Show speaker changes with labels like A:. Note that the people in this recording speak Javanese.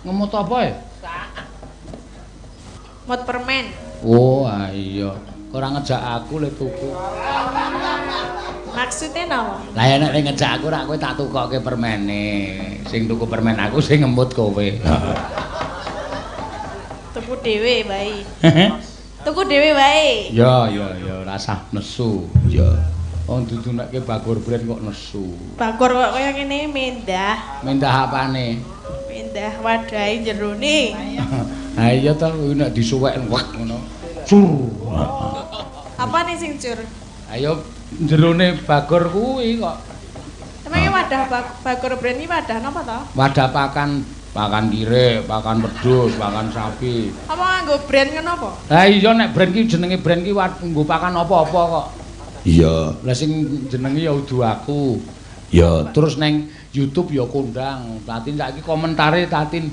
A: Ngemut apa ya?
B: Mut permen.
A: Oh, iya. Ora ngejak aku le tuku.
B: Maksudnya napa?
A: Lah nek ngejak aku rak kowe tak tukokke permene. Sing tuku permen aku sing ngemut kowe.
B: Tuku dhewe bae. Tuku dhewe wae.
A: Ya, rasah nesu. Ya. Wong dudu nekke Bagor Brand kok nesu.
B: Bagor kok kaya ngene mendah.
A: Mendah apane?
B: Mendah wadahe jerone.
A: Ha iya to nek disuwek wak ngono. Sur.
B: Apa nih sing cur?
A: Ayo jerone Bagor kuwi kok.
B: Emangnya wadah Bagor Brand iki wadah napa to?
A: Wadah pakan kirek, pakan wedhus, pakan sapi.
B: Apa nganggo brand ngono apa?
A: Lah iya nek brand ki jenenge brand ki nggo pakan apa-apa kok. Iya. Lah sing jenenge ya udu aku. Ya, terus neng YouTube ya kondang. Tatin saiki komentare Tatin